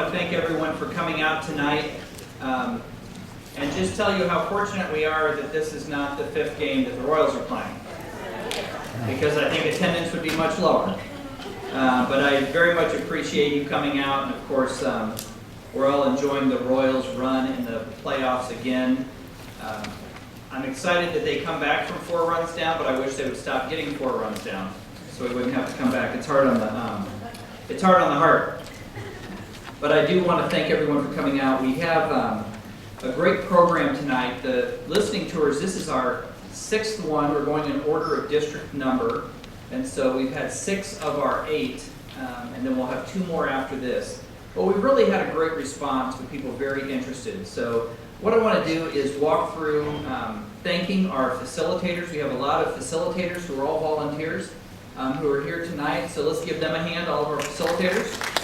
want to thank everyone for coming out tonight, and just tell you how fortunate we are that this is not the 5th game that the Royals are playing, because I think attendance would be much lower. But I very much appreciate you coming out, and of course, we're all enjoying the Royals' run in the playoffs again. I'm excited that they come back from 4 runs down, but I wish they would stop getting 4 runs down, so we wouldn't have to come back. It's hard on the heart. But I do want to thank everyone for coming out. We have a great program tonight. The listening tours, this is our 6th one. We're going in order of district number. And so we've had 6 of our 8, and then we'll have 2 more after this. But we really had a great response with people very interested. So what I want to do is walk through thanking our facilitators. We have a lot of facilitators who are all volunteers who are here tonight. So let's give them a hand, all of our facilitators.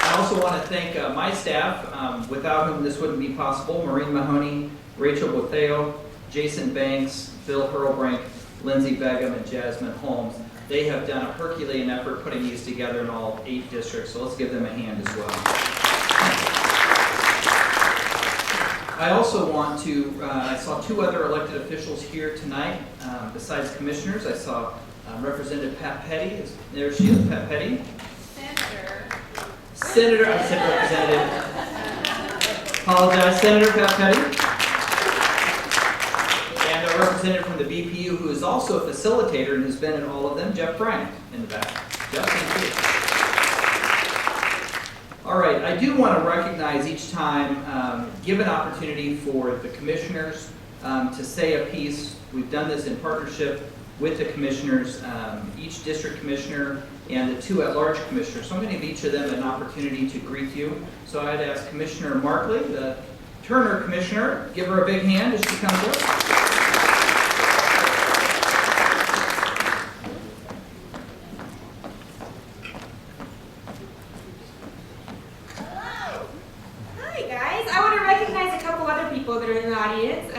I also want to thank my staff, without whom this wouldn't be possible. Maureen Mahoney, Rachel Botheo, Jason Banks, Bill Hurlbrink, Lindsay Begum, and Jasmine Holmes. They have done a Herculean effort putting these together in all 8 districts, so let's give them a hand as well. I also want to, I saw 2 other elected officials here tonight, besides commissioners. I saw Representative Pat Petty. There she is, Pat Petty. Senator, I said representative. Apologize, Senator Pat Petty. And a representative from the BPU who is also a facilitator and has been in all of them, Jeff Bryant in the back. Jeff, thank you. All right, I do want to recognize each time, give an opportunity for the commissioners to say a piece. We've done this in partnership with the commissioners, each district commissioner and the 2 at-large commissioners. So I'm going to give each of them an opportunity to greet you. So I'd ask Commissioner Markley, the Turner Commissioner, give her a big hand as she comes up. Hello. Hi, guys. I want to recognize a couple other people that are in the audience.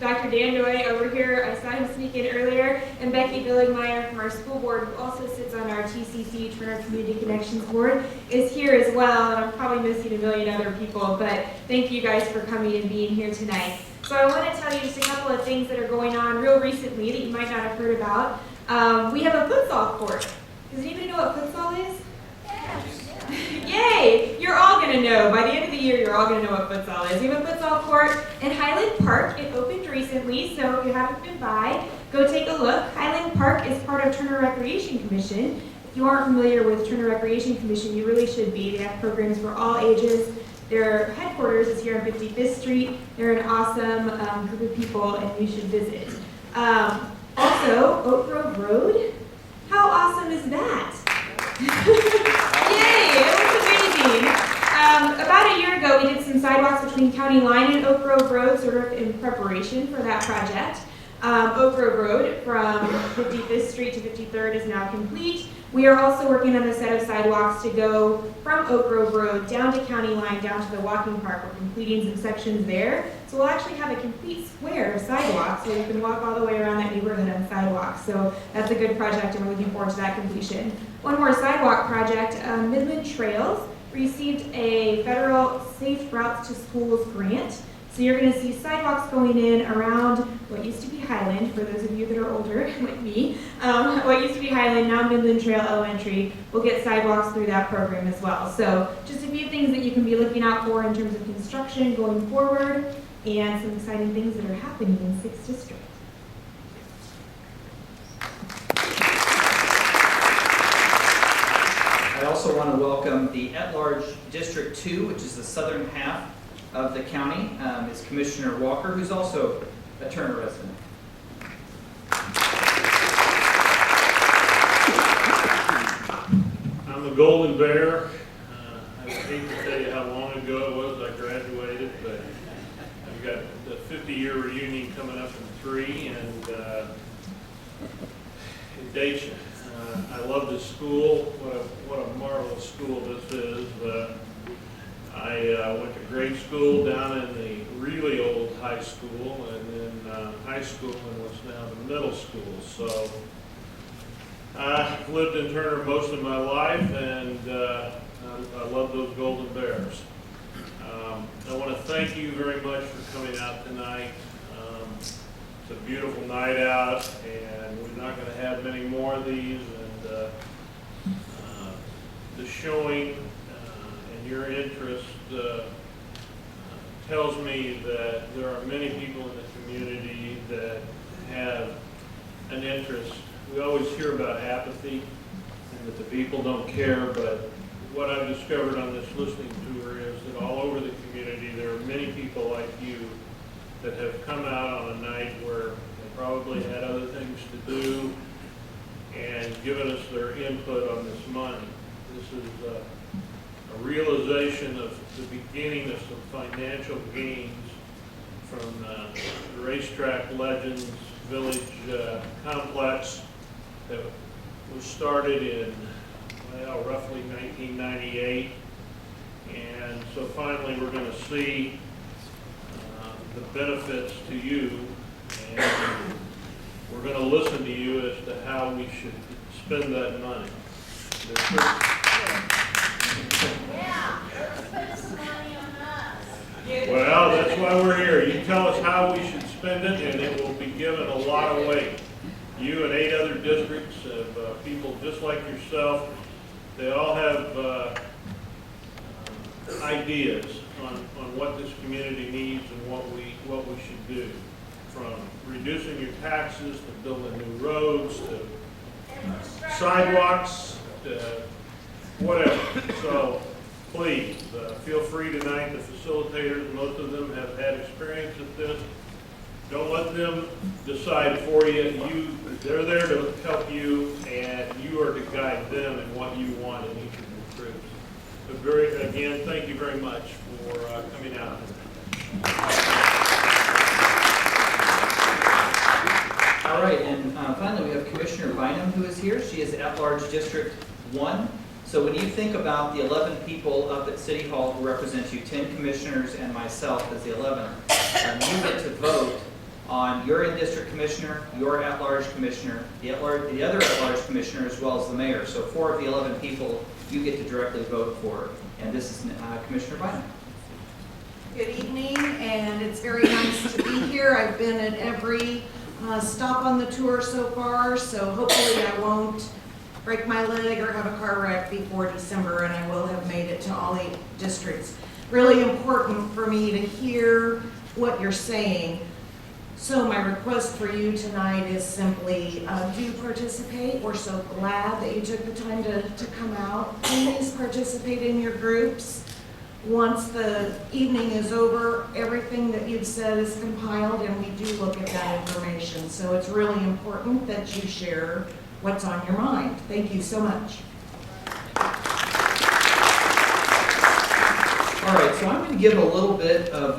Dr. Dandoy over here, I saw him sneak in earlier, and Becky Billingmeyer from our school board, who also sits on our TCC, Turner Community Connections Board, is here as well, and I'm probably missing a million other people, but thank you guys for coming and being here tonight. So I want to tell you just a couple of things that are going on real recently that you might not have heard about. We have a futsal court. Does anybody know what futsal is? Yay! You're all going to know. By the end of the year, you're all going to know what futsal is. We have a futsal court in Highland Park. It opened recently, so if you haven't been by, go take a look. Highland Park is part of Turner Recreation Commission. If you aren't familiar with Turner Recreation Commission, you really should be. They have programs for all ages. Their headquarters is here on 55th Street. They're an awesome group of people, and you should visit. Also, Oak Grove Road. How awesome is that? Yay! It was amazing. About a year ago, we did some sidewalks between County Line and Oak Grove Road, sort of in preparation for that project. Oak Grove Road from 55th Street to 53rd is now complete. We are also working on a set of sidewalks to go from Oak Grove Road down to County Line, down to the walking park. We're completing some sections there. So we'll actually have a complete square of sidewalks, so you can walk all the way around that neighborhood on sidewalks. So that's a good project, and we're looking forward to that completion. One more sidewalk project, Midland Trails received a federal Safe Routes to Schools grant. So you're going to see sidewalks going in around what used to be Highland, for those of you that are older like me. What used to be Highland, now Midland Trail Elementary, will get sidewalks through that program as well. So just a few things that you can be looking out for in terms of construction going forward, and some exciting things that are happening in 6th District. I also want to welcome the at-large District 2, which is the southern half of the county, is Commissioner Walker, who's also a Turner resident. I'm the Golden Bear. I hate to tell you how long ago it was I graduated, but I've got the 50-year reunion coming up in 3, and it dates you. I love this school. What a marvelous school this is. I went to grade school down in the really old high school, and then high school in what's now the middle school. So I've lived in Turner most of my life, and I love those Golden Bears. I want to thank you very much for coming out tonight. It's a beautiful night out, and we're not going to have many more of these. And the showing and your interest tells me that there are many people in the community that have an interest. We always hear about apathy and that the people don't care, but what I've discovered on this listening tour is that all over the community there are many people like you that have come out on a night where they probably had other things to do and given us their input on this money. This is a realization of the beginning of some financial gains from the Racetrack Legends Village complex that was started in, well, roughly 1998. And so finally we're going to see the benefits to you, and we're going to listen to you as to how we should spend that money. Well, that's why we're here. You tell us how we should spend it, and it will be given a lot of weight. You and 8 other districts of people just like yourself, they all have ideas on what this community needs and what we should do. From reducing your taxes to building new roads to sidewalks to whatever. So please feel free tonight. The facilitators, most of them have had experience at this. Don't let them decide for you. They're there to help you, and you are to guide them in what you want in each of your groups. But again, thank you very much for coming out. All right, and finally we have Commissioner Bynum who is here. She is at-large District 1. So when you think about the 11 people up at City Hall who represent you, 10 commissioners and myself as the 11th, you get to vote on your in-district commissioner, your at-large commissioner, the other at-large commissioner, as well as the mayor. So 4 of the 11 people you get to directly vote for. And this is Commissioner Bynum. Good evening, and it's very nice to be here. I've been at every stop on the tour so far, so hopefully I won't break my leg or have a car wreck before December, and I will have made it to all 8 districts. Really important for me to hear what you're saying. So my request for you tonight is simply, do participate. We're so glad that you took the time to come out. Please participate in your groups. Once the evening is over, everything that you've said is compiled, and we do look at that information. So it's really important that you share what's on your mind. Thank you so much. All right, so I'm going to give a little bit of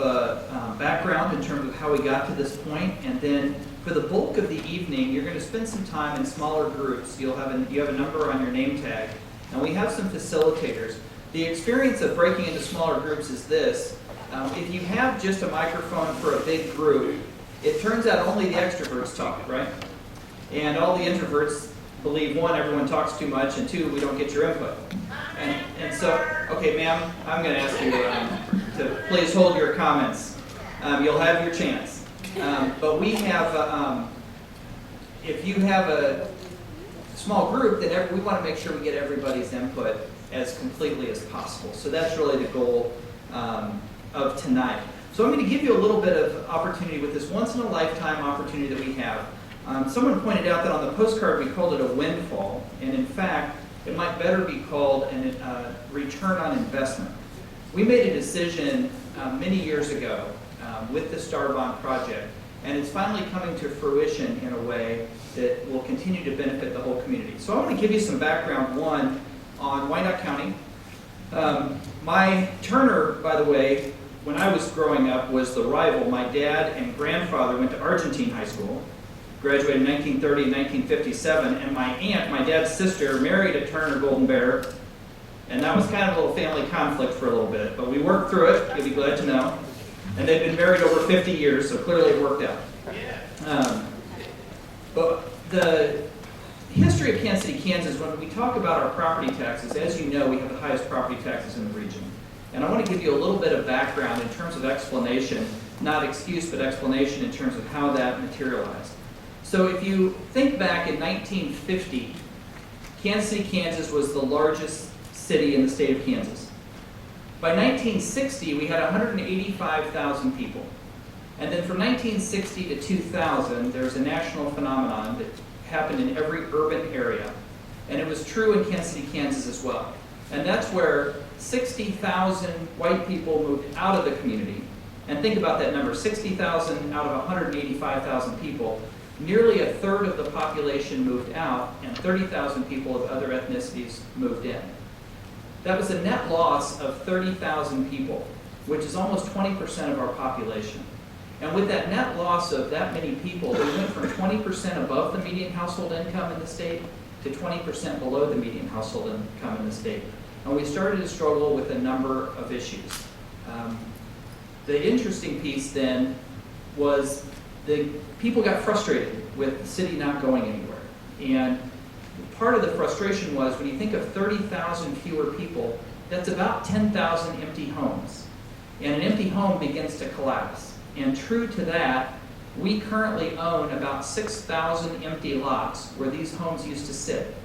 background in terms of how we got to this point, and then for the bulk of the evening, you're going to spend some time in smaller groups. You have a number on your name tag, and we have some facilitators. The experience of breaking into smaller groups is this. If you have just a microphone for a big group, it turns out only the extroverts talk, right? And all the introverts believe, 1, everyone talks too much, and 2, we don't get your input. And so, okay, ma'am, I'm going to ask you to please hold your comments. You'll have your chance. But we have, if you have a small group, then we want to make sure we get everybody's input as completely as possible. So that's really the goal of tonight. So I'm going to give you a little bit of opportunity with this once-in-a-lifetime opportunity that we have. Someone pointed out that on the postcard we called it a windfall, and in fact, it might better be called a return on investment. We made a decision many years ago with the Star Bond project, and it's finally coming to fruition in a way that will continue to benefit the whole community. So I want to give you some background, one, on Wyandotte County. My Turner, by the way, when I was growing up, was the rival. My dad and grandfather went to Argentine High School, graduated in 1930 and 1957, and my aunt, my dad's sister, married a Turner Golden Bear, and that was kind of a little family conflict for a little bit, but we worked through it, you'll be glad to know. And they've been married over 50 years, so clearly it worked out. But history of Kansas City, Kansas, when we talk about our property taxes, as you know, we have the highest property taxes in the region. And I want to give you a little bit of background in terms of explanation, not excuse, but explanation in terms of how that materialized. So if you think back in 1950, Kansas City, Kansas was the largest city in the state of Kansas. By 1960, we had 185,000 people. And then from 1960 to 2000, there's a national phenomenon that happened in every urban area. And it was true in Kansas City, Kansas as well. And that's where 60,000 white people moved out of the community. And think about that number, 60,000 out of 185,000 people. Nearly a third of the population moved out, and 30,000 people of other ethnicities moved in. That was a net loss of 30,000 people, which is almost 20% of our population. And with that net loss of that many people, we went from 20% above the median household income in the state to 20% below the median household income in the state. And we started to struggle with a number of issues. The interesting piece then was the people got frustrated with the city not going anywhere. And part of the frustration was when you think of 30,000 fewer people, that's about 10,000 empty homes. And an empty home begins to collapse. And true to that, we currently own about 6,000 empty lots where these homes used to sit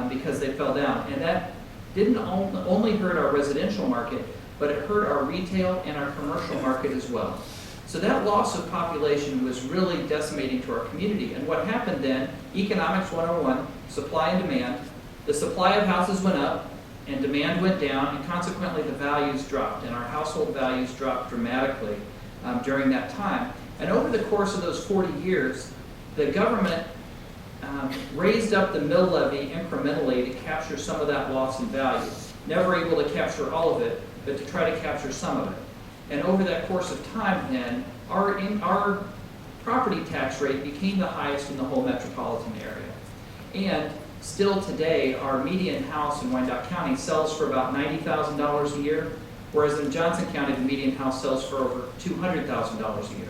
because they fell down. And that didn't only hurt our residential market, but it hurt our retail and our commercial market as well. So that loss of population was really decimating to our community. And what happened then, Economics 101, supply and demand, the supply of houses went up and demand went down, and consequently the values dropped, and our household values dropped dramatically during that time. And over the course of those 40 years, the government raised up the mill levy incrementally to capture some of that loss in value. Never able to capture all of it, but to try to capture some of it. And over that course of time then, our property tax rate became the highest in the whole metropolitan area. And still today, our median house in Wyandotte County sells for about $90,000 a year, whereas in Johnson County, the median house sells for over $200,000 a year.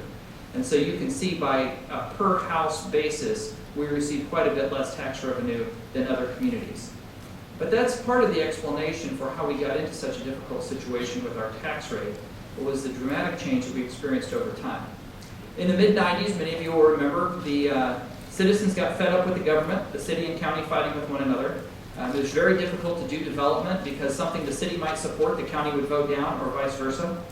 And so you can see by a per house basis, we receive quite a bit less tax revenue than other communities. But that's part of the explanation for how we got into such a difficult situation with our tax rate. It was the dramatic change that we experienced over time. In the mid-90s, many of you will remember, the citizens got fed up with the government, the city and county fighting with one another. It was very difficult to do development because something the city might support, the county would vote down, or vice versa.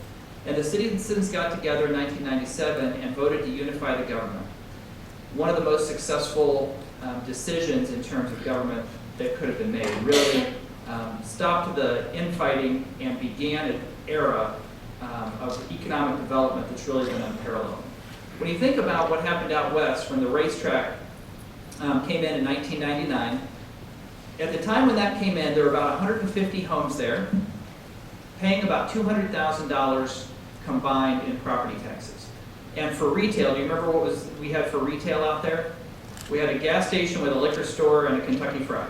And the citizens got together in 1997 and voted to unify the government. One of the most successful decisions in terms of government that could have been made. Really stopped the infighting and began an era of economic development that's really been unparalleled. When you think about what happened out west when the racetrack came in 1999, at the time when that came in, there were about 150 homes there, paying about $200,000 combined in property taxes. And for retail, do you remember what we had for retail out there? We had a gas station with a liquor store and a Kentucky Fried,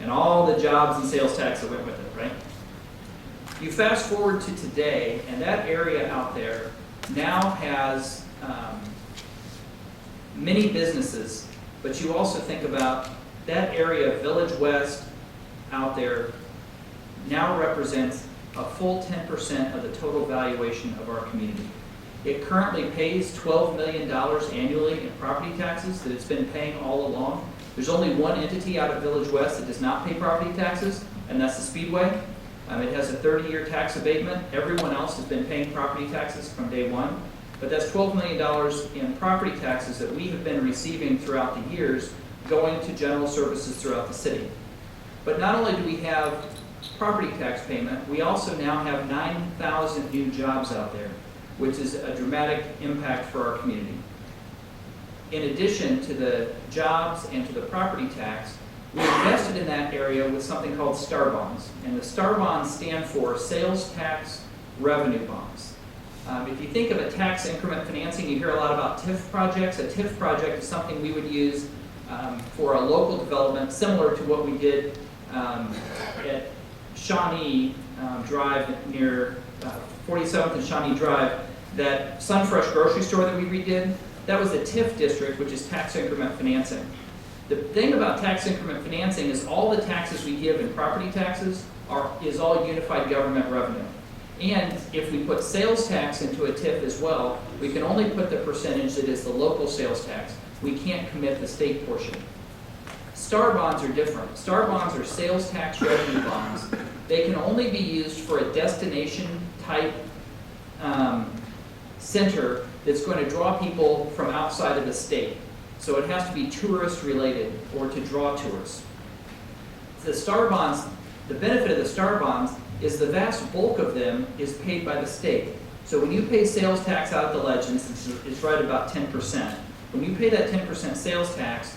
and all the jobs and sales tax that went with it, right? You fast forward to today, and that area out there now has many businesses, but you also think about that area, Village West, out there, now represents a full 10% of the total valuation of our community. It currently pays $12 million annually in property taxes that it's been paying all along. There's only one entity out of Village West that does not pay property taxes, and that's the Speedway. It has a 30-year tax abatement. Everyone else has been paying property taxes from day one. But that's $12 million in property taxes that we have been receiving throughout the years going to general services throughout the city. But not only do we have property tax payment, we also now have 9,000 new jobs out there, which is a dramatic impact for our community. In addition to the jobs and to the property tax, we invested in that area with something called STAR bonds. And the STAR bonds stand for Sales Tax Revenue Bonds. If you think of a tax increment financing, you hear a lot about TIF projects. A TIF project is something we would use for a local development, similar to what we did at Shawnee Drive near 47th and Shawnee Drive, that Sunfresh grocery store that we redid. That was a TIF district, which is tax increment financing. The thing about tax increment financing is all the taxes we give in property taxes is all unified government revenue. And if we put sales tax into a TIF as well, we can only put the percentage that is the local sales tax. We can't commit the state portion. Star bonds are different. Star bonds are sales tax revenue bonds. They can only be used for a destination type center that's going to draw people from outside of the state. So it has to be tourist related or to draw tourists. The star bonds, the benefit of the star bonds is the vast bulk of them is paid by the state. So when you pay sales tax out at the Legends, it's right about 10%. When you pay that 10% sales tax,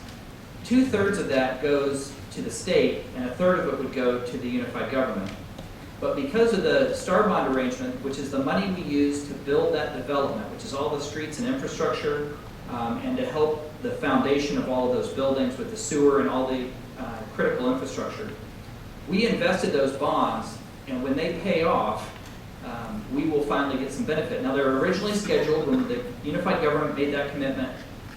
2/3 of that goes to the state and 1/3 of it would go to the unified government. But because of the star bond arrangement, which is the money we use to build that development, which is all the streets and infrastructure, and to help the foundation of all of those buildings with the sewer and all the critical infrastructure, we invested those bonds, and when they pay off, we will finally get some benefit. Now, they're originally scheduled, when the unified government made that commitment,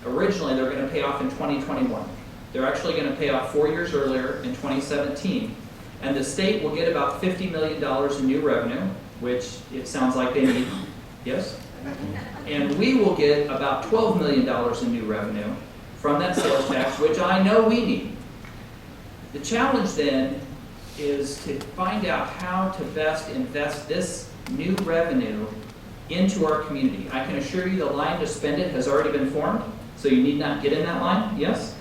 originally they're going to pay off in 2021. They're actually going to pay off 4 years earlier in 2017. And the state will get about $50 million in new revenue, which it sounds like they need. Yes? And we will get about $12 million in new revenue from that sales tax, which I know we need. The challenge then is to find out how to best invest this new revenue into our community. I can assure you the line to spend it has already been formed, so you need not get in that line, yes?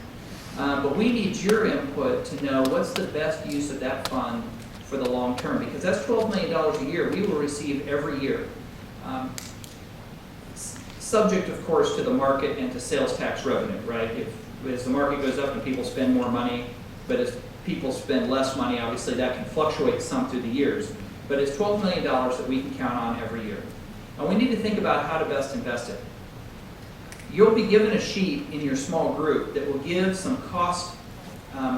But we need your input to know what's the best use of that fund for the long term, because that's $12 million a year we will receive every year. Subject, of course, to the market and to sales tax revenue, right? As the market goes up and people spend more money, but as people spend less money, obviously that can fluctuate some through the years. But it's $12 million that we can count on every year. And we need to think about how to best invest it. You'll be given a sheet in your small group that will give some cost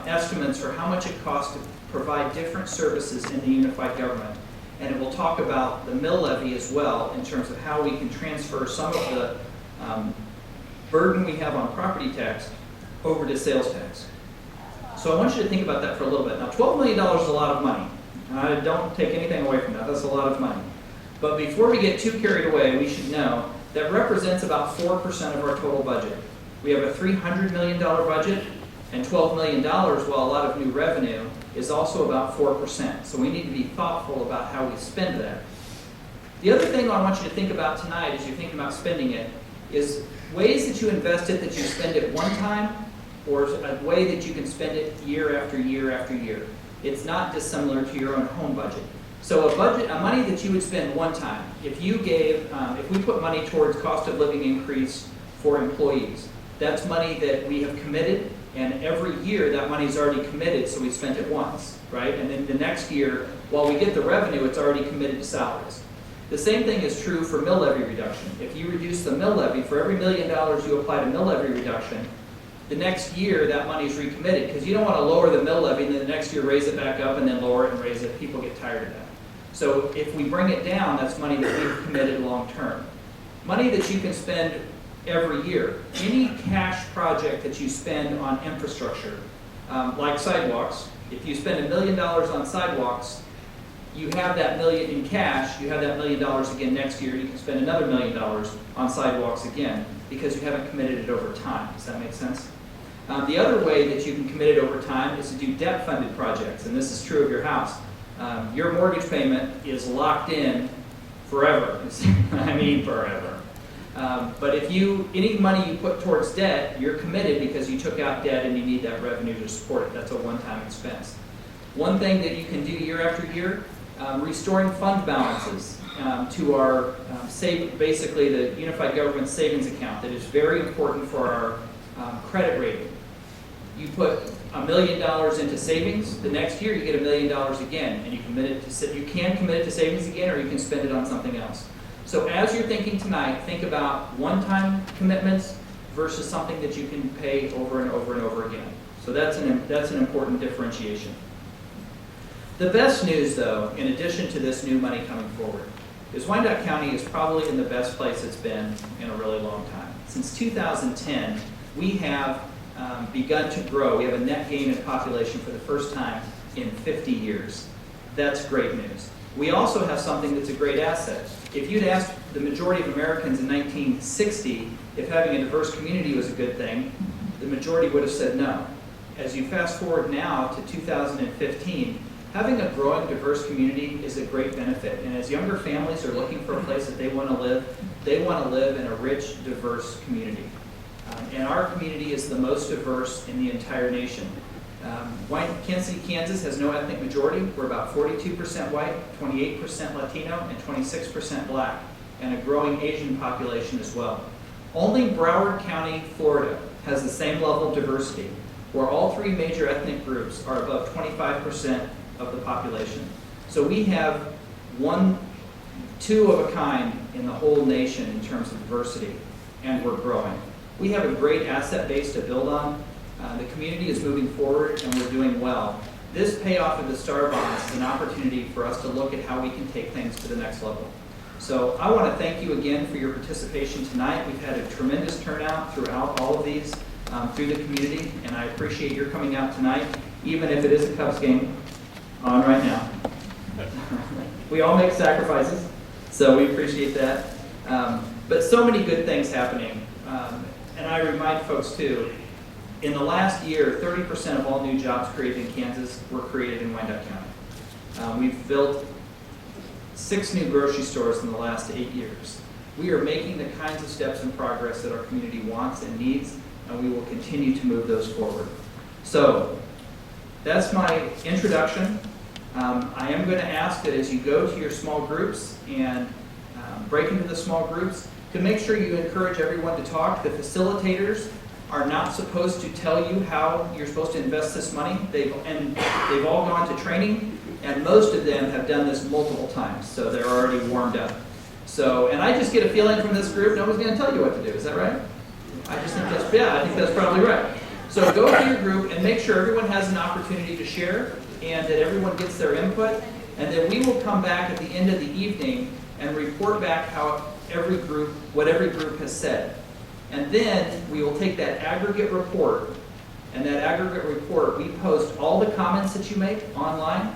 estimates for how much it costs to provide different services in the unified government. And it will talk about the mill levy as well in terms of how we can transfer some of the burden we have on property tax over to sales tax. So I want you to think about that for a little bit. Now, $12 million is a lot of money. Don't take anything away from that. That's a lot of money. But before we get too carried away, we should know that represents about 4% of our total budget. We have a $300 million budget, and $12 million, while a lot of new revenue, is also about 4%. So we need to be thoughtful about how we spend that. The other thing I want you to think about tonight as you're thinking about spending it is ways that you invest it that you spend it one time, or a way that you can spend it year after year after year. It's not dissimilar to your own home budget. So a money that you would spend one time, if we put money towards cost of living increase for employees, that's money that we have committed, and every year that money's already committed, so we spent it once, right? And then the next year, while we get the revenue, it's already committed to salaries. The same thing is true for mill levy reduction. If you reduce the mill levy, for every $1 million you apply to mill levy reduction, the next year that money is recommitted, because you don't want to lower the mill levy and then the next year raise it back up and then lower it and raise it. People get tired of that. So if we bring it down, that's money that we've committed long term. Money that you can spend every year. Any cash project that you spend on infrastructure, like sidewalks, if you spend $1 million on sidewalks, you have that million in cash, you have that $1 million again next year, you can spend another $1 million on sidewalks again, because you haven't committed it over time. Does that make sense? The other way that you can commit it over time is to do debt-funded projects, and this is true of your house. Your mortgage payment is locked in forever. I mean forever. But if any money you put towards debt, you're committed because you took out debt and you need that revenue to support it. That's a one-time expense. One thing that you can do year after year, restoring fund balances to our, basically the Unified Government Savings Account that is very important for our credit rating. You put $1 million into savings, the next year you get $1 million again, and you can commit it to savings again, or you can spend it on something else. So as you're thinking tonight, think about one-time commitments versus something that you can pay over and over and over again. So that's an important differentiation. The best news, though, in addition to this new money coming forward, is Wyandotte County is probably in the best place it's been in a really long time. Since 2010, we have begun to grow. We have a net gain in population for the first time in 50 years. That's great news. We also have something that's a great asset. If you'd asked the majority of Americans in 1960 if having a diverse community was a good thing, the majority would have said no. As you fast forward now to 2015, having a growing diverse community is a great benefit. And as younger families are looking for a place that they want to live in a rich, diverse community. And our community is the most diverse in the entire nation. Kansas City, Kansas has no ethnic majority. We're about 42% white, 28% Latino, and 26% black, and a growing Asian population as well. Only Broward County, Florida, has the same level of diversity, where all three major ethnic groups are above 25% of the population. So we have two of a kind in the whole nation in terms of diversity, and we're growing. We have a great asset base to build on. The community is moving forward, and we're doing well. This payoff of the Star Bonds is an opportunity for us to look at how we can take things to the next level. So I want to thank you again for your participation tonight. We've had a tremendous turnout throughout all of these through the community, and I appreciate your coming out tonight, even if it is a Cubs game on right now. We all make sacrifices, so we appreciate that. But so many good things happening. And I remind folks too, in the last year, 30% of all new jobs created in Kansas were created in Wyandotte County. We've built 6 new grocery stores in the last 8 years. We are making the kinds of steps and progress that our community wants and needs, and we will continue to move those forward. So that's my introduction. I am going to ask that as you go to your small groups and break into the small groups, to make sure you encourage everyone to talk. The facilitators are not supposed to tell you how you're supposed to invest this money. They've all gone to training, and most of them have done this multiple times, so they're already warmed up. So, and I just get a feeling from this group, no one's going to tell you what to do. Is that right? I think that's probably right. So go to your group and make sure everyone has an opportunity to share and that everyone gets their input, and then we will come back at the end of the evening and report back what every group has said. And then we will take that aggregate report, and that aggregate report, we post all the comments that you make online,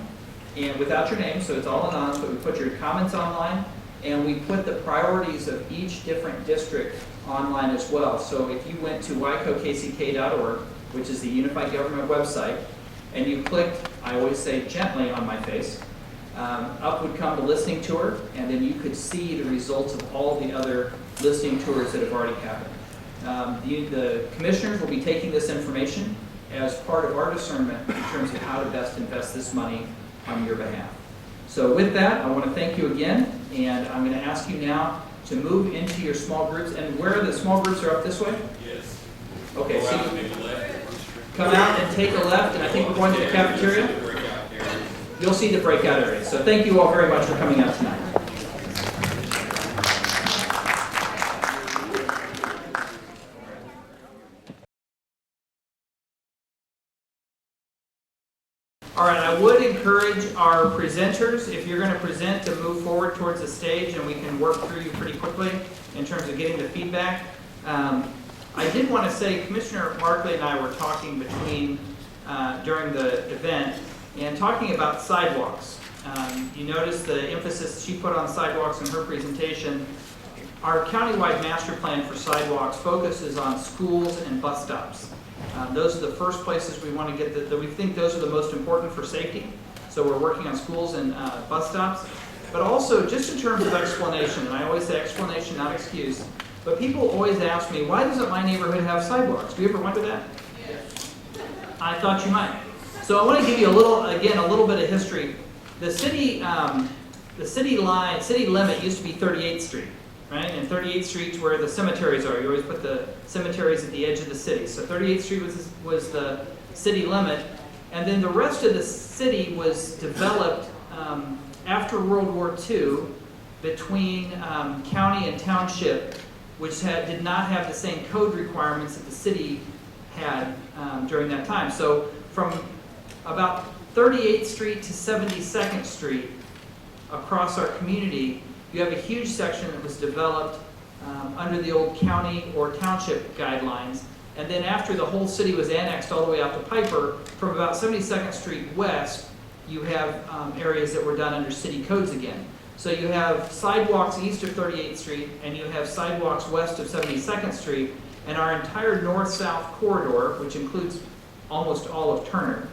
and without your name, so it's all anonymous, but we put your comments online, and we put the priorities of each different district online as well. So if you went to wicokck.org, which is the Unified Government website, and you clicked, I always say gently on my face, up would come the listening tour, and then you could see the results of all the other listening tours that have already happened. The commissioners will be taking this information as part of our discernment in terms of how to best invest this money on your behalf. So with that, I want to thank you again, and I'm going to ask you now to move into your small groups. And where the small groups are up this way? Yes. Okay, Go so out and take a left. come out and take a left, and I think we're going to the cafeteria. Breakout area. You'll see the breakout area. So thank you all very much for coming out tonight. All right, I would encourage our presenters, if you're going to present, to move forward towards the stage, and we can work through you pretty quickly in terms of getting the feedback. I did want to say, Commissioner Markley and I were talking during the event, and talking about sidewalks. You notice the emphasis she put on sidewalks in her presentation. Our countywide master plan for sidewalks focuses on schools and bus stops. Those are the first places we want to get that we think those are the most important for safety. So we're working on schools and bus stops. But also, just in terms of explanation, and I always say explanation, not excuse, but people always ask me, why doesn't my neighborhood have sidewalks? Do you ever wonder that? Yes. I thought you might. So I want to give you a little bit of history. The city limit used to be 38th Street. Right? And 38th Street's where the cemeteries are. You always put the cemeteries at the edge of the city. So 38th Street was the city limit. And then the rest of the city was developed after World War II between county and township, which did not have the same code requirements that the city had during that time. So from about 38th Street to 72nd Street across our community, you have a huge section that was developed under the old county or township guidelines And then after the whole city was annexed all the way out to Piper, from about 72nd Street west, you have areas that were done under city codes again. So you have sidewalks east of 38th Street, and you have sidewalks west of 72nd Street, and our entire north-south corridor, which includes almost all of Turner,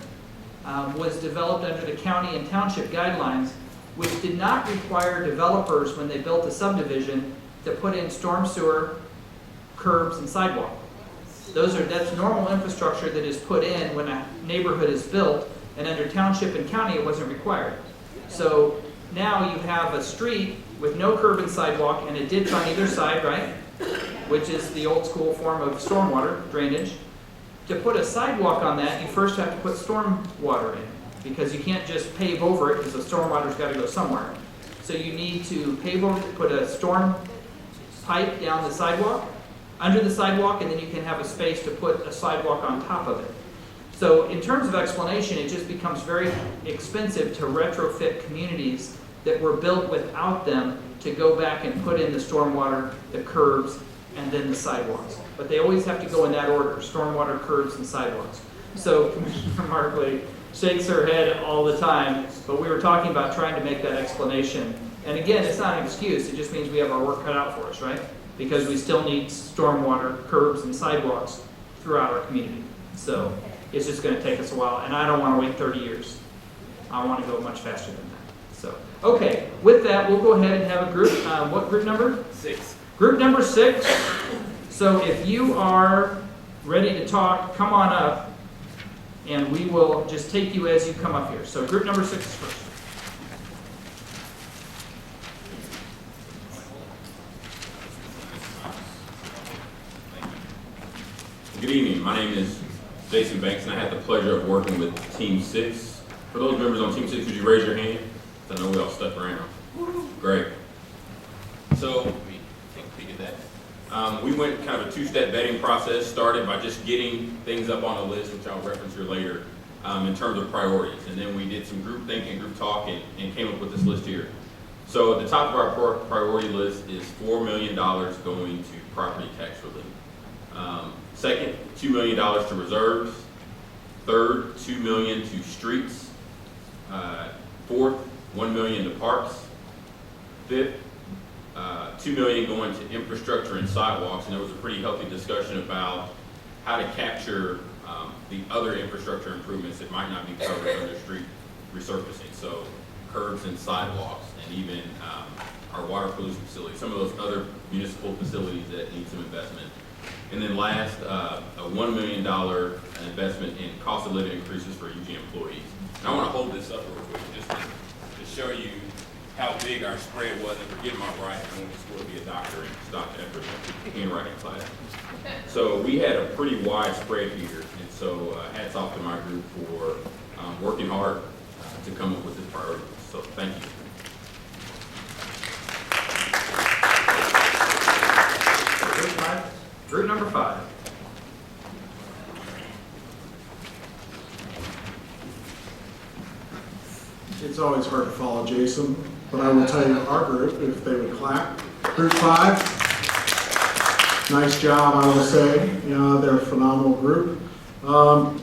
was developed under the county and township guidelines, which did not require developers, when they built a subdivision, to put in storm sewer, curbs, and sidewalk. That's normal infrastructure that is put in when a neighborhood is built, and under township and county it wasn't required. So now you have a street with no curb and sidewalk and a ditch on either side, right? Which is the old school form of stormwater drainage. To put a sidewalk on that, you first have to put storm water in, because you can't just pave over it because the storm water's got to go somewhere. So you need to pave over, put a storm pipe down the sidewalk, under the sidewalk, and then you can have a space to put a sidewalk on top of it. So in terms of explanation, it just becomes very expensive to retrofit communities that were built without them to go back and put in the stormwater, the curbs, and then the sidewalks. But they always have to go in that order: stormwater, curbs, and sidewalks. So Commissioner Markley shakes her head all the time, but we were talking about trying to make that explanation. And again, it's not an excuse, it just means we have our work cut out for us, right? Because we still need stormwater, curbs, and sidewalks throughout our community. So it's just going to take us a while, and I don't want to wait 30 years. I want to go much faster than that. So, okay, with that, we'll go ahead and have a group. What group number? 6. Group number 6. So if you are ready to talk, come on up, and we will just take you as you come up here. So group number 6 is first. Good evening. My name is Jason Banks, and I had the pleasure of working with Team 6. For those members on Team 6, would you raise your hand? I know we all stuck around. Great. So, let me take a peek at that. We went kind of a two-step vetting process, started by just getting things up on the list, which I'll reference here later, in terms of priorities. And then we did some group thinking, group talk, and came up with this list here. So at the top of our priority list is $4 million going to property tax relief. Second, $2 million to reserves. Third, $2 million to streets. Fourth, $1 million to parks. Fifth, $2 million going to infrastructure and sidewalks. And there was a pretty healthy discussion about how to capture the other infrastructure improvements that might not be covered under street resurfacing. So curbs and sidewalks, and even our water pollution facilities, some of those other municipal facilities that need some investment. And then last, a $1 million investment in cost of living increases for UG employees. And I want to hold this up real quick just to show you how big our spread was, and forgive my writing. I went to school to be a doctor and stopped effort handwriting class. So we had a pretty wide spread here, and so hats off to my group for working hard to come up with this priority. So thank you. Group number 5. It's always hard to follow Jason, but I will tell you our group, if they would clap. Group 5, nice job, I will say. You know, they're a phenomenal group.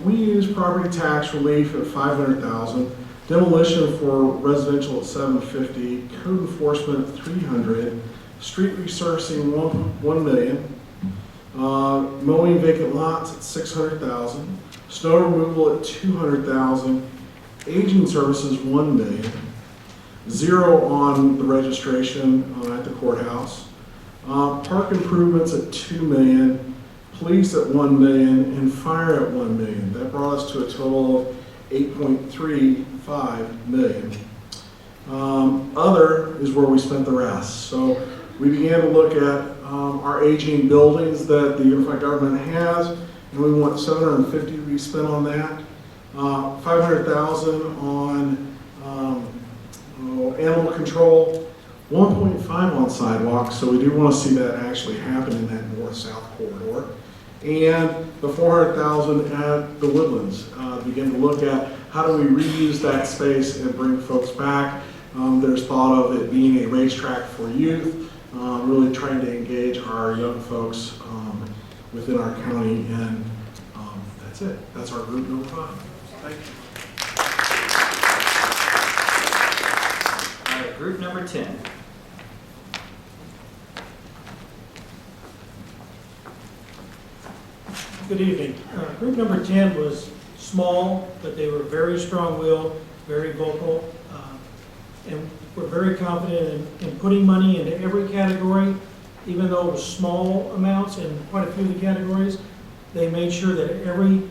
We use property tax relief at $500,000, demolition for residential at $750,000, code enforcement at $300,000, street resurfacing $1 million. Mowing vacant lots at $600,000, snow removal at $200,000, aging services $1 million, 0 on the registration at the courthouse, park improvements at $2 million, police at $1 million, and fire at $1 million. That brought us to a total of $8.35 million. Other is where we spent the rest. So we began to look at our aging buildings that the unified government has, and we want $750 to be spent on that. $500,000 on animal control, 1.5 on sidewalks. So we do want to see that actually happen in that north-south corridor, and the $400,000 at the Woodlands. Begin to look at how do we reuse that space and bring folks back. There's thought of it being a racetrack for youth. Really trying to engage our young folks within our county, and that's it. That's our group number 5. Thank you. All right, group number 10. Good evening. Group number 10 was small, but they were very strong-willed, very vocal, and were very confident in putting money into every category, even though it was small amounts in quite a few of the categories. They made sure that every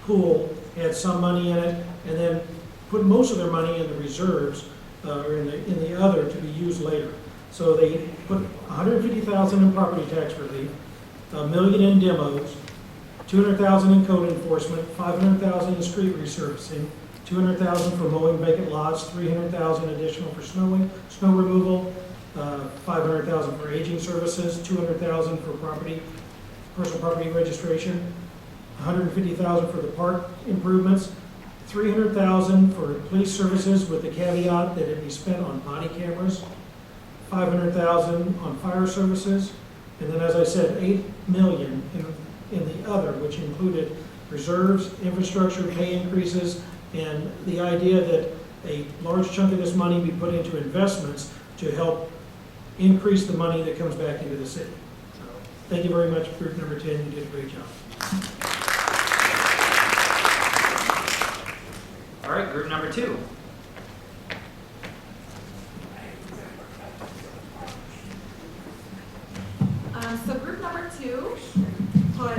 pool had some money in it, and then put most of their money in the reserves, or in the other to be used later. So they put $150,000 in property tax relief, $1 million in demos, $200,000 in code enforcement, $500,000 in street resurfacing, $200,000 for mowing vacant lots, $300,000 additional for snow removal, $500,000 for aging services, $200,000 for personal property registration, $150,000 for the park improvements, $300,000 for police services with the caveat that it be spent on body cameras, $500,000 on fire services, and then, as I said, $8 million in the other, which included reserves, infrastructure, pay increases, and the idea that a large chunk of this money be put into investments to help increase the money that comes back into the city. So, thank you very much, group number 10. You did a great job. All right, group number 2. So group number 2 put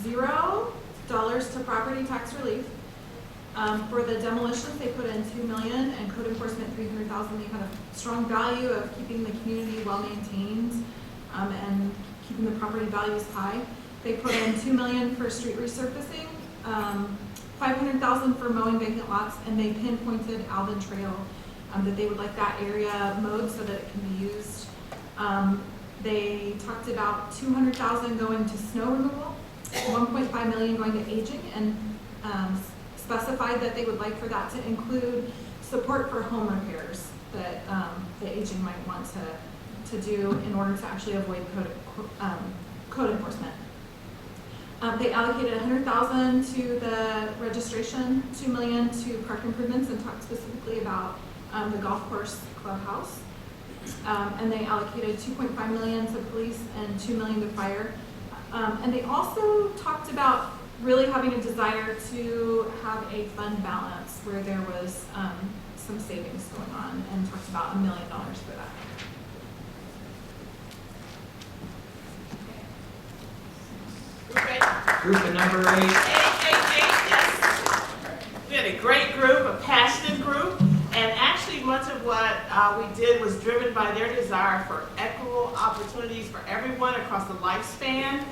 $0 to property tax relief. For the demolitions, they put in $2 million, and code enforcement $300,000. They had a strong value of keeping the community well maintained and keeping the property values high. They put in $2 million for street resurfacing, $500,000 for mowing vacant lots, and they pinpointed Alvin Trail that they would like that area mowed so that it can be used. They talked about $200,000 going to snow removal, $1.5 million going to aging, and specified that they would like for that to include support for home repairs that the aging might want to do in order to actually avoid code enforcement. They allocated $100,000 to the registration, $2 million to park improvements, and talked specifically about the golf course clubhouse. And they allocated $2.5 million to police and $2 million to fire. And they also talked about really having a desire to have a fund balance where there was some savings going on, and talked about $1 million for that. Group number 8. Yes. We had a great group, a passionate group, and actually much of what we did was driven by their desire for equitable opportunities for everyone across the lifespan.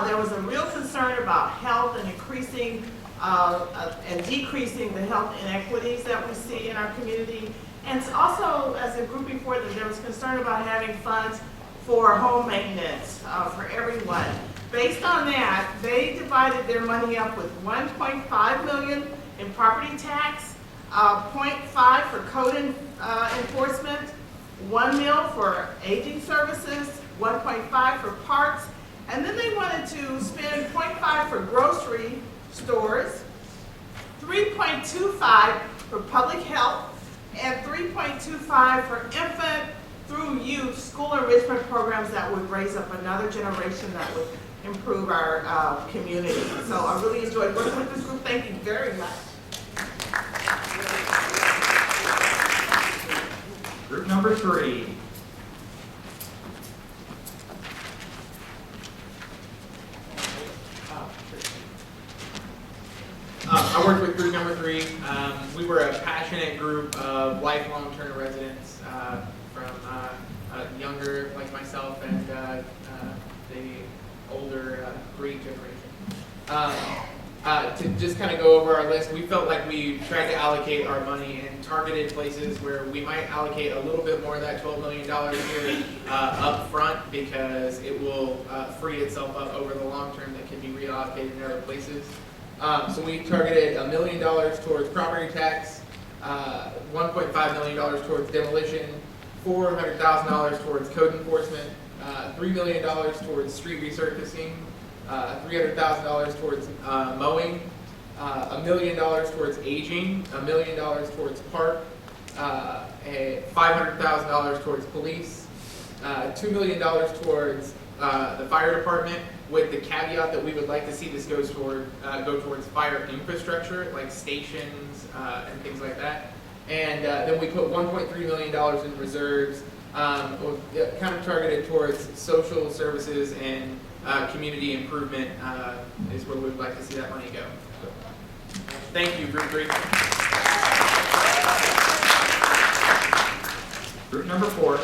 There was a real concern about health and increasing and decreasing the health inequities that we see in our community. And also, as a group before them, there was concern about having funds for home maintenance for everyone. Based on that, they divided their money up with $1.5 million in property tax, $0.5 for code enforcement, $1 million for aging services, $1.5 for parks, and then they wanted to spend $0.5 for grocery stores, $3.25 for public health, and $3.25 for infant through youth school enrichment programs that would raise up another generation that would improve our community. So I really enjoyed working with this group. Thank you very much. Group number 3. I worked with group number 3. We were a passionate group of lifelong Turner residents from younger, like myself, and the older Greek generation. To just kind of go over our list, we felt like we tried to allocate our money in targeted places where we might allocate a little bit more of that $12 million here up front, because it will free itself up over the long term that can be reallocated in other places. So we targeted $1 million towards property tax, $1.5 million towards demolition, $400,000 towards code enforcement, $3 million towards street resurfacing, $300,000 towards mowing, $1 million towards aging, $1 million towards park, $500,000 towards police, $2 million towards the fire department, with the caveat that we would like to see this go towards fire infrastructure, like stations and things like that. And then we put $1.3 million in reserves, kind of targeted towards social services and community improvement is where we would like to see that money go. So, thank you, Group 3. Group number 4.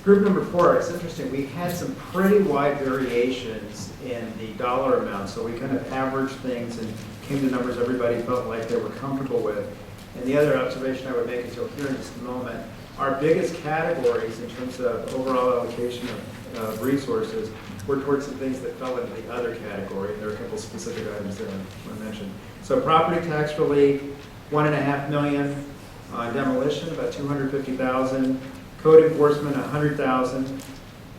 Group number 4, it's interesting, we had some pretty wide variations in the dollar amount, so we kind of averaged things and came to numbers everybody felt like they were comfortable with. And the other observation I would make is you'll hear in just a moment, our biggest categories in terms of overall allocation of resources were towards some things that fell into the other category. There are a couple specific items there I want to mention. So property tax relief, $1.5 million. Demolition, about $250,000. Code enforcement, $100,000.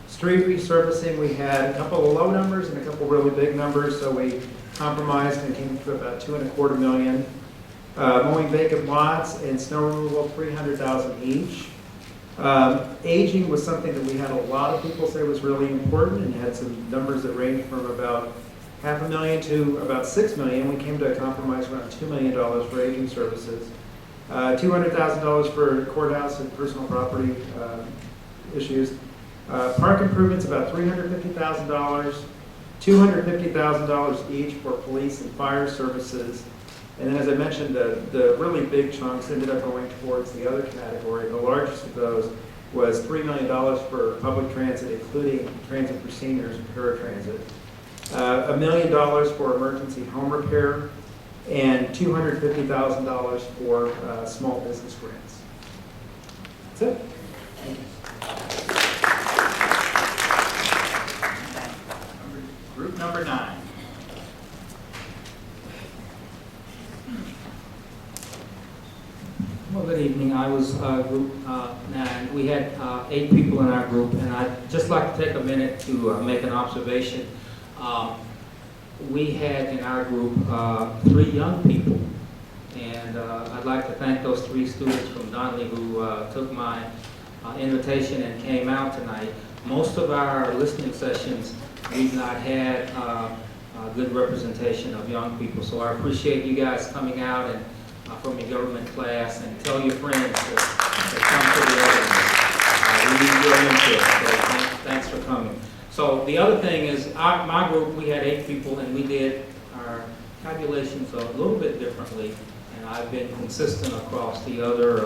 Street resurfacing, we had a couple of low numbers and a couple really big numbers, so we compromised and came to about $2.25 million. Mowing vacant lots and snow removal, $300,000 each. Aging was something that we had a lot of people say was really important, and had some numbers that ranged from about $500,000 to about $6 million. We came to a compromise around $2 million for aging services. $200,000 for courthouse and personal property issues. Park improvements, about $350,000. $250,000 each for police and fire services. And then, as I mentioned, the really big chunks ended up going towards the other category. The largest of those was $3 million for public transit, including transit for seniors and paratransit. $1 million for emergency home repair, and $250,000 for small business grants. That's it. Group number 9. Well, good evening. I was group 9. We had 8 people in our group, and I'd just like to take a minute to make an observation. We had in our group 3 young people, and I'd like to thank those 3 students from Donley who took my invitation and came out tonight. Most of our listening sessions, we've not had a good representation of young people, so I appreciate you guys coming out and from your government class, and tell your friends to come to the other. We need your input, so thanks for coming. So the other thing is, my group, we had 8 people, and we did our calculations a little bit differently, and I've been consistent across the other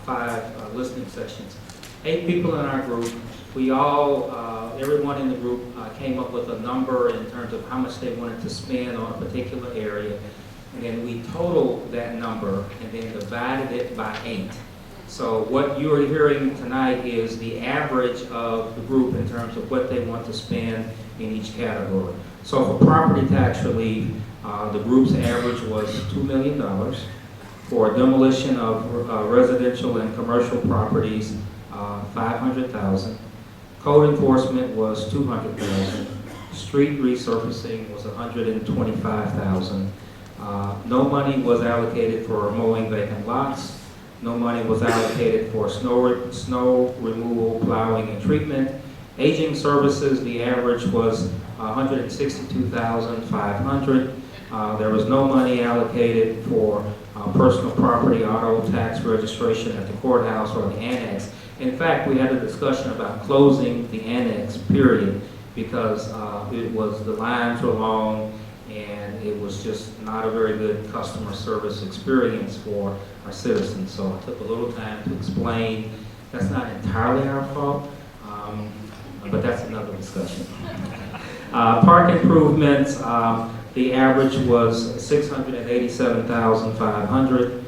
5 listening sessions. 8 people in our group. We all, everyone in the group came up with a number in terms of how much they wanted to spend on a particular area. And then we totaled that number and then divided it by 8. So what you're hearing tonight is the average of the group in terms of what they want to spend in each category. So for property tax relief, the group's average was $2 million. For demolition of residential and commercial properties, $500,000. Code enforcement was $200,000. Street resurfacing was $125,000. No money was allocated for mowing vacant lots. No money was allocated for snow removal, plowing, and treatment. Aging services, the average was $162,500. There was no money allocated for personal property, auto tax registration at the courthouse or the annex. In fact, we had a discussion about closing the annex, period, because the lines were long, and it was just not a very good customer service experience for our citizens. So I took a little time to explain. That's not entirely our fault, but that's another discussion. Park improvements, the average was $687,500.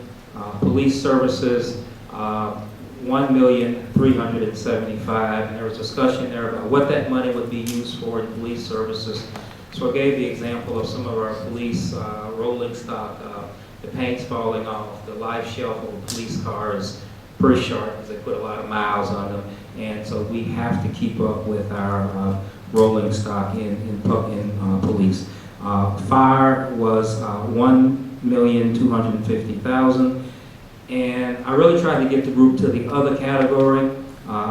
Police services, $1,375,000, and there was discussion there about what that money would be used for in police services. So I gave the example of some of our police rolling stock the paint's falling off, the life shelf of police cars pretty sharp because they put a lot of miles on them, and so we have to keep up with our rolling stock in police. Fire was $1,250,000, and I really tried to get the group to the other category.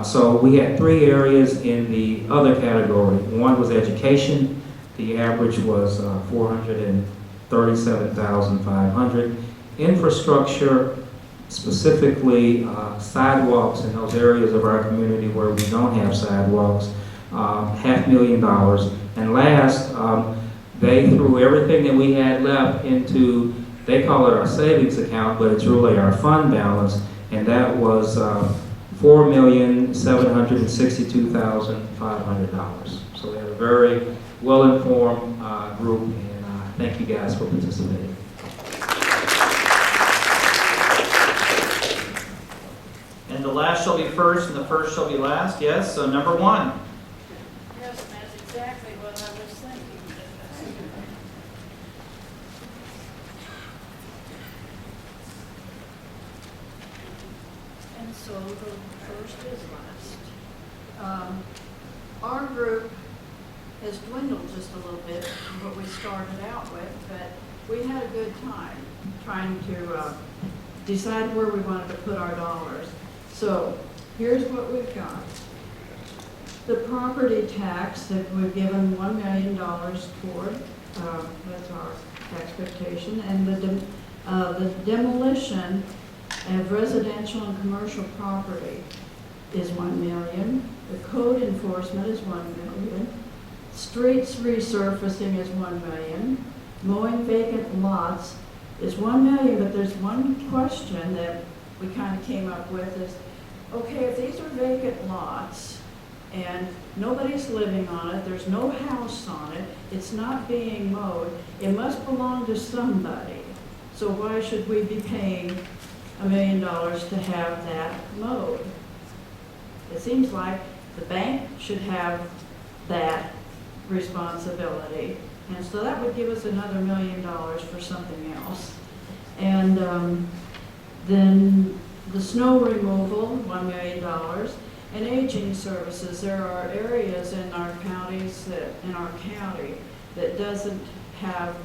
So we had 3 areas in the other category. One was education. The average was $437,500. Infrastructure, specifically sidewalks in those areas of our community where we don't have sidewalks, $500,000. And last, they threw everything that we had left into, they call it our savings account, but it's really our fund balance, and that was $4,762,500. So we have a very well-informed group, and thank you guys for participating. And the last shall be first, and the first shall be last. Yes, so number 1. Yes, that's exactly what I was thinking. And so the first is last. Our group has dwindled just a little bit from what we started out with, but we had a good time trying to decide where we wanted to put our dollars. So here's what we've got. The property tax that we've given $1 million toward, that's our expectation, and the demolition of residential and commercial property is $1 million. The code enforcement is $1 million. Streets resurfacing is $1 million. Mowing vacant lots is $1 million, but there's one question that we kind of came up with is, okay, if these are vacant lots and nobody's living on it, there's no house on it, it's not being mowed, it must belong to somebody. So why should we be paying $1 million to have that mowed? It seems like the bank should have that responsibility. And so that would give us another $1 million for something else. And then the snow removal, $1 million, and aging services. There are areas in our counties in our county that doesn't have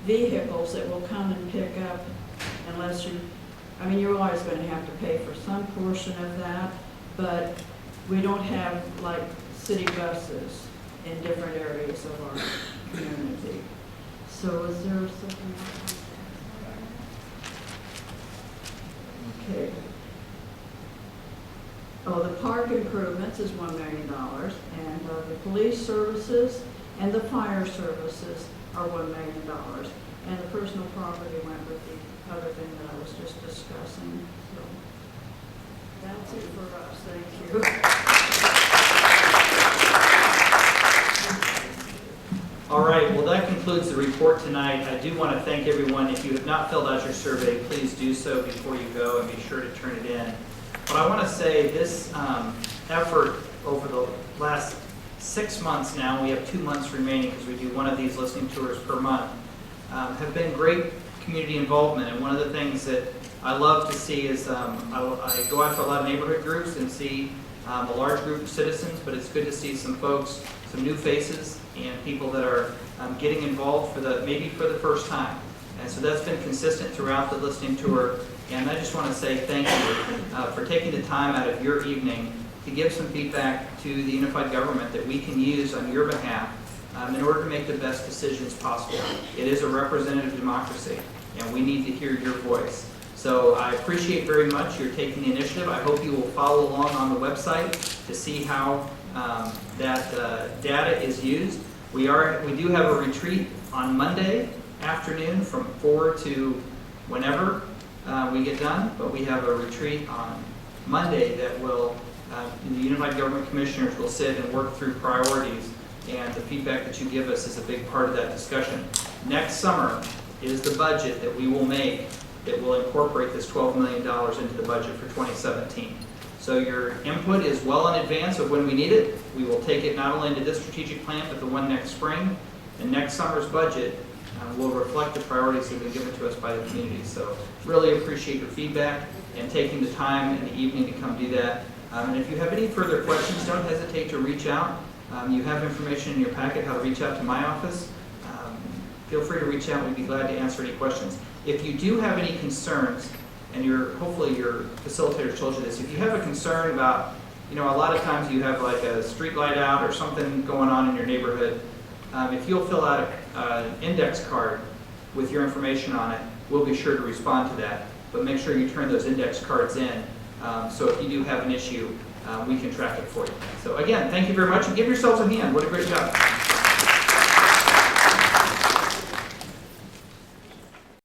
vehicles that will come and pick up unless you're always going to have to pay for some portion of that, but we don't have like city buses in different areas of our community. So is there something else? Okay. Oh, the park improvements is $1 million, and the police services and the fire services are $1 million. And the personal property went with the other thing that I was just discussing. So that's it for us. Thank you. All right, well, that concludes the report tonight. I do want to thank everyone. If you have not filled out your survey, please do so before you go and be sure to turn it in. But I want to say this effort over the last 6 months now, we have 2 months remaining because we do one of these listening tours per month, have been great community involvement. And one of the things that I love to see is I go out to a lot of neighborhood groups and see a large group of citizens, but it's good to see some folks, some new faces, and people that are getting involved maybe for the first time. And so that's been consistent throughout the listening tour. And I just want to say thank you for taking the time out of your evening to give some feedback to the unified government that we can use on your behalf in order to make the best decisions possible. It is a representative democracy, and we need to hear your voice. So I appreciate very much your taking the initiative. I hope you will follow along on the website to see how that data is used. We do have a retreat on Monday afternoon from 4 to whenever we get done, but we have a retreat on Monday that will, the Unified Government Commissioners will sit and work through priorities, and the feedback that you give us is a big part of that discussion. Next summer is the budget that we will make that will incorporate this $12 million into the budget for 2017. So your input is well in advance of when we need it. We will take it not only into this strategic plan, but the one next spring. And next summer's budget will reflect the priorities that have been given to us by the community. So really appreciate your feedback and taking the time in the evening to come do that. And if you have any further questions, don't hesitate to reach out. You have information in your packet how to reach out to my office. Feel free to reach out. We'd be glad to answer any questions. If you do have any concerns, and hopefully your facilitator told you this, if you have a concern about, a lot of times you have like a street light out or something going on in your neighborhood, if you'll fill out an index card with your information on it, we'll be sure to respond to that. But make sure you turn those index cards in, so if you do have an issue, we can track it for you. So again, thank you very much, and give yourselves a hand. What a great job.